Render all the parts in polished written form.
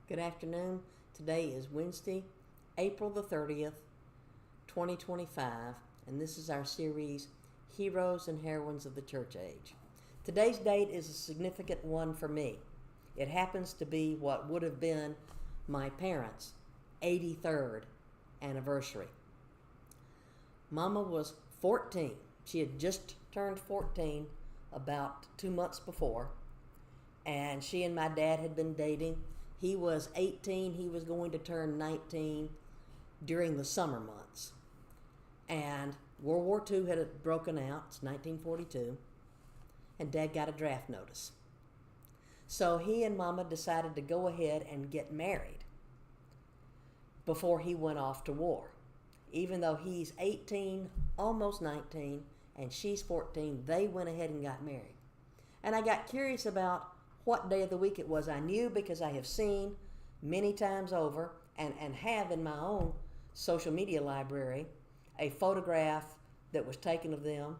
Good afternoon. Today is Wednesday, April the 30th, 2025, and this is our series, Heroes and Heroines of the Church Age. Today's date is a significant one for me. It happens to be what would have been my parents' 83rd anniversary. Mama was 14. She had just turned 14 about 2 months before, and she and my dad had been dating. He was 18. He was going to turn 19 during the summer months. And World War II had broken out. It's 1942. And Dad got a draft notice. So he and Mama decided to go ahead and get married before he went off to war. Even though he's 18, almost 19, and she's 14, they went ahead and got married. And I got curious about what day of the week it was. I knew because I have seen many times over and have in my own social media library a photograph that was taken of them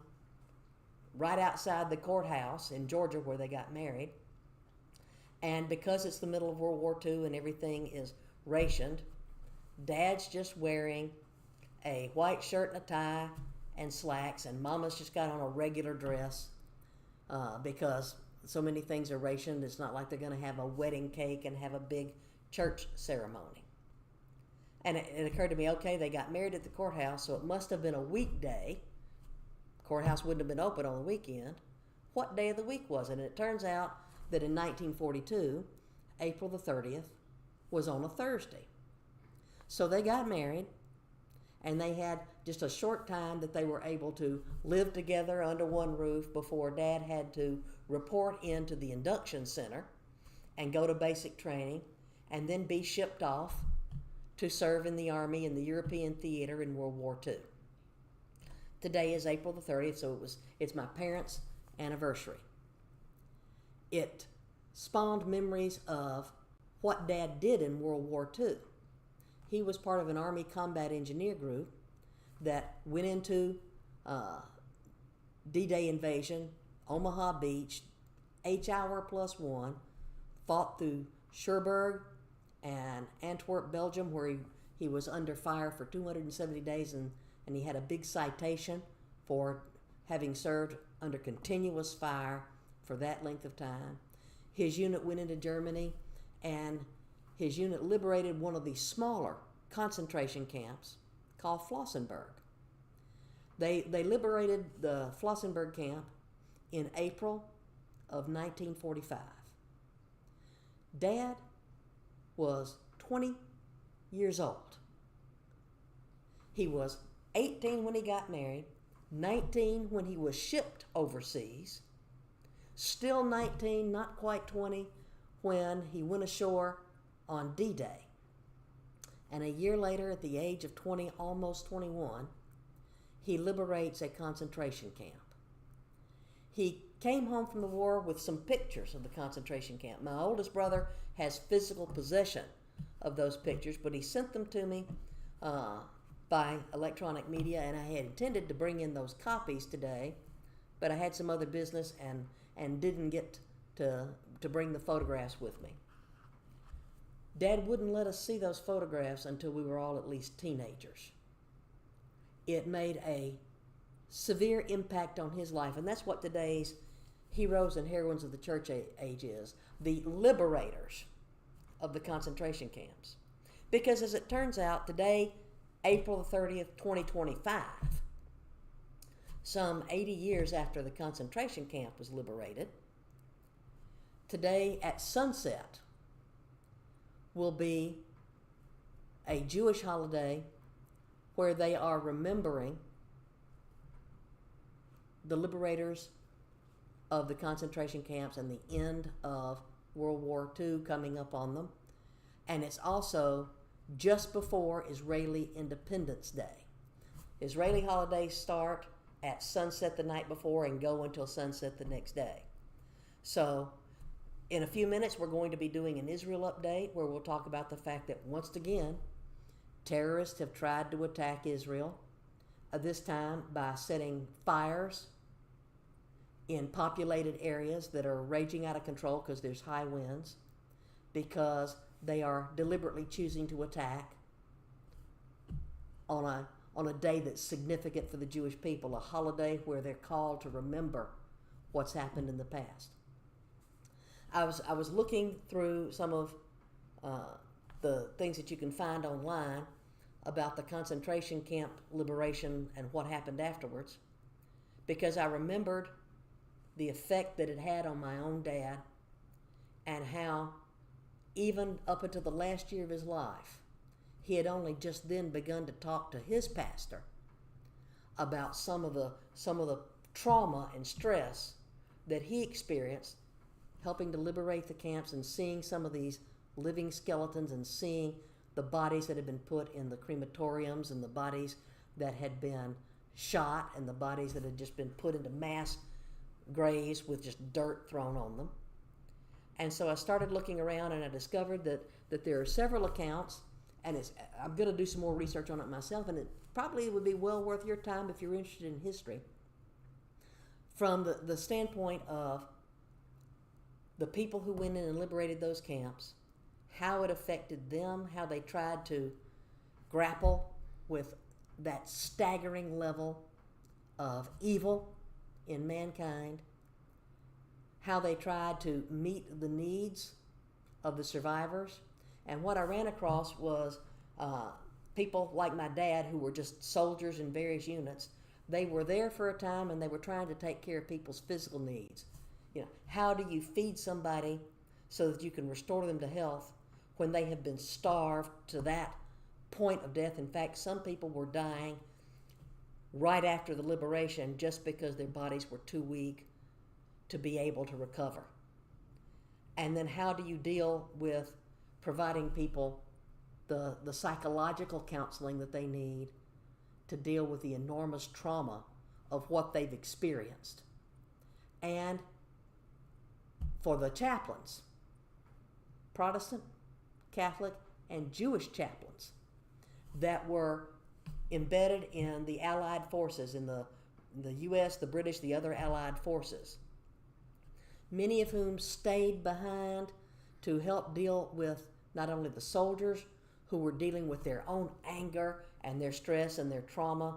right outside the courthouse in Georgia where they got married. And because it's the middle of World War II and everything is rationed, Dad's just wearing a white shirt and a tie and slacks, and Mama's just got on a regular dress because so many things are rationed. It's not like they're going to have a wedding cake and have a big church ceremony. And it occurred to me, okay, they got married at the courthouse, so it must have been a weekday. The courthouse wouldn't have been open on the weekend. What day of the week was it? And it turns out that in 1942, April the 30th was on a Thursday. So they got married, and they had just a short time that they were able to live together under one roof before Dad had to report into the induction center and go to basic training and then be shipped off to serve in the Army in the European theater in World War II. Today is April the 30th, so it's my parents' anniversary. It spawned memories of what Dad did in World War II. He was part of an Army combat engineer group that went into D-Day invasion, Omaha Beach, H-hour +1, fought through Cherbourg and Antwerp, Belgium, where he was under fire for 270 days, and he had a big citation for having served under continuous fire for that length of time. His unit went into Germany, and his unit liberated one of the smaller concentration camps called Flossenburg. They liberated the Flossenburg camp in April of 1945. Dad was 20 years old. He was 18 when he got married, 19 when he was shipped overseas, still 19, not quite 20, when he went ashore on D-Day. And a year later, at the age of 20, almost 21, he liberates a concentration camp. He came home from the war with some pictures of the concentration camp. My oldest brother has physical possession of those pictures, but he sent them to me by electronic media, and I had intended to bring in those copies today, but I had some other business and didn't get to bring the photographs with me. Dad wouldn't let us see those photographs until we were all at least teenagers. It made a severe impact on his life, and that's what today's Heroes and Heroines of the Church Age is, the liberators of the concentration camps. Because as it turns out, today, April the 30th, 2025, some 80 years after the concentration camp was liberated, today at sunset will be a Jewish holiday where they are remembering the liberators of the concentration camps and the end of World War II coming up on them. And it's also just before Israeli Independence Day. Israeli holidays start at sunset the night before and go until sunset the next day. So in a few minutes, we're going to be doing an Israel update where we'll talk about the fact that once again, terrorists have tried to attack Israel, this time by setting fires in populated areas that are raging out of control because there's high winds, because they are deliberately choosing to attack on a day that's significant for the Jewish people, a holiday where they're called to remember what's happened in the past. I was looking through some of the things that you can find online about the concentration camp liberation and what happened afterwards, because I remembered the effect that it had on my own dad, and how even up until the last year of his life, he had only just then begun to talk to his pastor about some of the trauma and stress that he experienced helping to liberate the camps, and seeing some of these living skeletons, and seeing the bodies that had been put in the crematoriums, and the bodies that had been shot, and the bodies that had just been put into mass graves with just dirt thrown on them. And so I started looking around, and I discovered that there are several accounts, and I'm going to do some more research on it myself, and it probably would be well worth your time if you're interested in history, from the standpoint of the people who went in and liberated those camps, how it affected them, how they tried to grapple with that staggering level of evil in mankind, how they tried to meet the needs of the survivors. And what I ran across was people like my dad, who were just soldiers in various units. They were there for a time, and they were trying to take care of people's physical needs. You know, how do you feed somebody so that you can restore them to health when they have been starved to that point of death? In fact, some people were dying right after the liberation just because their bodies were too weak to be able to recover. And then how do you deal with providing people the psychological counseling that they need to deal with the enormous trauma of what they've experienced? And for the chaplains, Protestant, Catholic, and Jewish chaplains that were embedded in the Allied forces, in the U.S., the British, the other Allied forces, many of whom stayed behind to help deal with not only the soldiers who were dealing with their own anger and their stress and their trauma.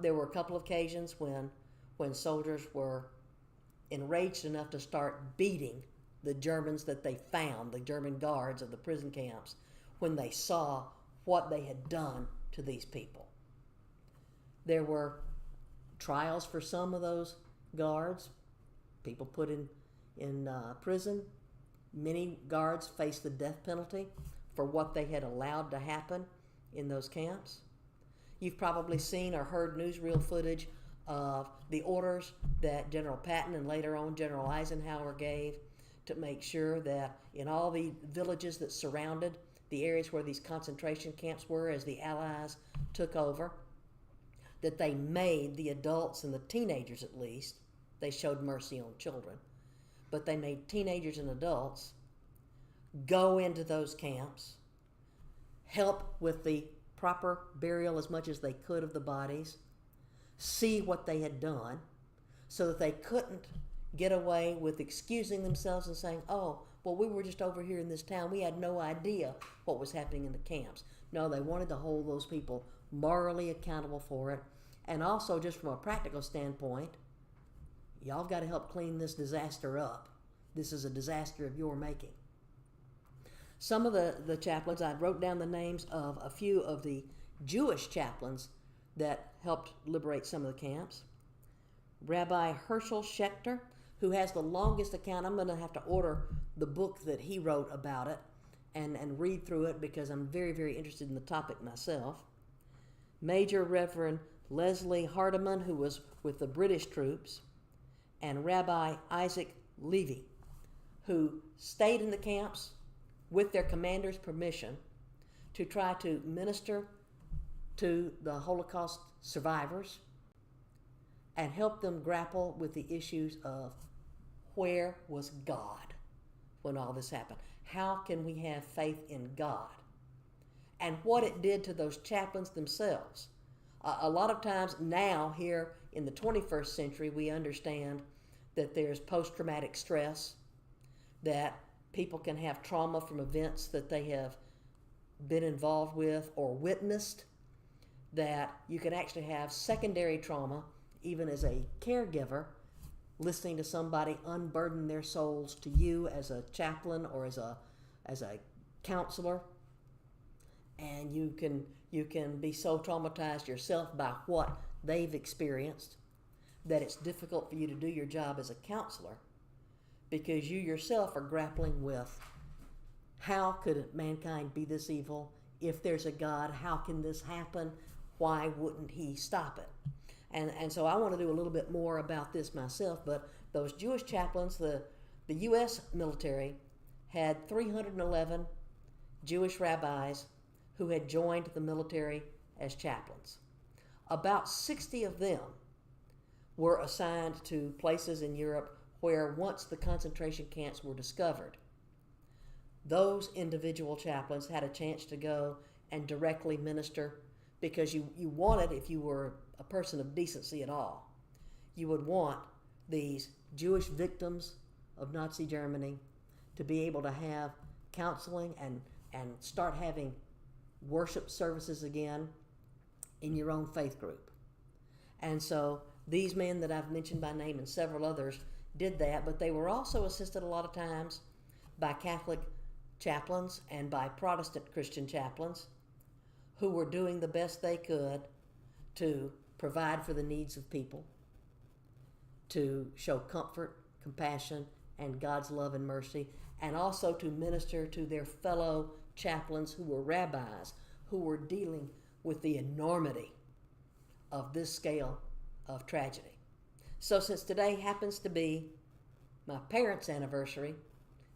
There were a couple of occasions when soldiers were enraged enough to start beating the Germans that they found, the German guards of the prison camps, when they saw what they had done to these people. There were trials for some of those guards, people put in prison. Many guards faced the death penalty for what they had allowed to happen in those camps. You've probably seen or heard newsreel footage of the orders that General Patton and later on General Eisenhower gave to make sure that in all the villages that surrounded the areas where these concentration camps were as the Allies took over, that they made the adults and the teenagers, at least, they showed mercy on children, but they made teenagers and adults go into those camps, help with the proper burial as much as they could of the bodies, see what they had done, so that they couldn't get away with excusing themselves and saying, oh, well, we were just over here in this town. We had no idea what was happening in the camps. No, they wanted to hold those people morally accountable for it. And also, just from a practical standpoint, y'all got to help clean this disaster up. This is a disaster of your making. Some of the chaplains, I wrote down the names of a few of the Jewish chaplains that helped liberate some of the camps. Rabbi Herschel Schechter, who has the longest account. I'm going to have to order the book that he wrote about it and read through it, because I'm very, very interested in the topic myself. Major Reverend Leslie Hardiman, who was with the British troops, and Rabbi Isaac Levy, who stayed in the camps with their commander's permission to try to minister to the Holocaust survivors and help them grapple with the issues of where was God when all this happened? How can we have faith in God? And what it did to those chaplains themselves. A lot of times now, here in the 21st century, we understand that there's post-traumatic stress, that People can have trauma from events that they have been involved with or witnessed, that you can actually have secondary trauma even as a caregiver, listening to somebody unburden their souls to you as a chaplain or as a counselor, and you can be so traumatized yourself by what they've experienced that it's difficult for you to do your job as a counselor, because you yourself are grappling with, how could mankind be this evil? If there's a God, how can this happen? Why wouldn't he stop it? And so I want to do a little bit more about this myself, but those Jewish chaplains, the U.S. military had 311 Jewish rabbis who had joined the military as chaplains. About 60 of them were assigned to places in Europe where, once the concentration camps were discovered, those individual chaplains had a chance to go and directly minister, because you wanted, if you were a person of decency at all, you would want these Jewish victims of Nazi Germany to be able to have counseling and start having worship services again in your own faith group. And so these men that I've mentioned by name and several others did that, but they were also assisted a lot of times by Catholic chaplains and by Protestant Christian chaplains who were doing the best they could to provide for the needs of people, to show comfort, compassion, and God's love and mercy, and also to minister to their fellow chaplains who were rabbis, who were dealing with the enormity of this scale of tragedy. So since today happens to be my parents' anniversary,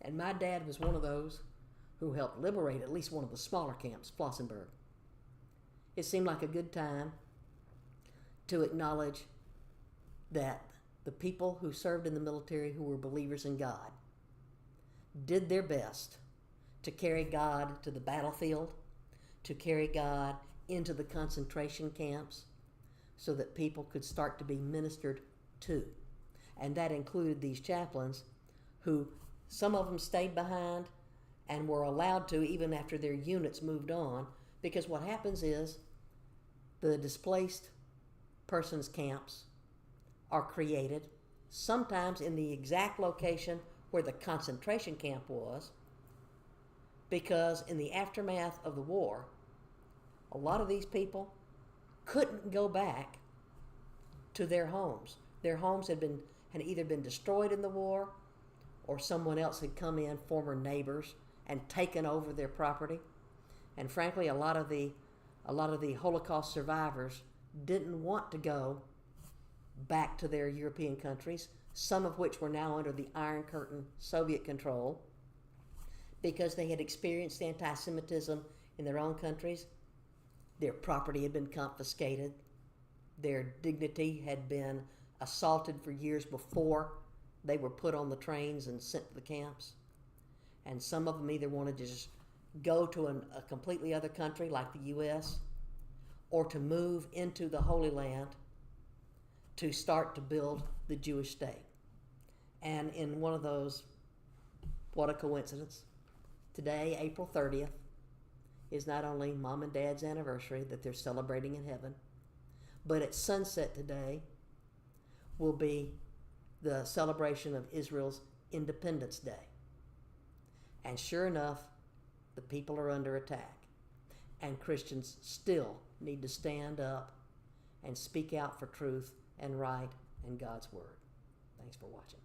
and my dad was one of those who helped liberate at least one of the smaller camps, Flossenburg, it seemed like a good time to acknowledge that the people who served in the military, who were believers in God, did their best to carry God to the battlefield, to carry God into the concentration camps, so that people could start to be ministered to. And that included these chaplains, who some of them stayed behind and were allowed to even after their units moved on, because what happens is the displaced persons camps are created, sometimes in the exact location where the concentration camp was, because in the aftermath of the war, a lot of these people couldn't go back to their homes. Their homes had either been destroyed in the war, or someone else had come in, former neighbors, and taken over their property. And frankly, a lot of the Holocaust survivors didn't want to go back to their European countries, some of which were now under the Iron Curtain Soviet control, because they had experienced anti-Semitism in their own countries. Their property had been confiscated. Their dignity had been assaulted for years before they were put on the trains and sent to the camps. And some of them either wanted to just go to a completely other country like the U.S., or to move into the Holy Land to start to build the Jewish state. And in one of those, what a coincidence, today, April 30th, is not only Mom and Dad's anniversary that they're celebrating in heaven, but at sunset today will be the celebration of Israel's Independence Day. And sure enough, the people are under attack. And Christians still need to stand up and speak out for truth and right and God's word. Thanks for watching.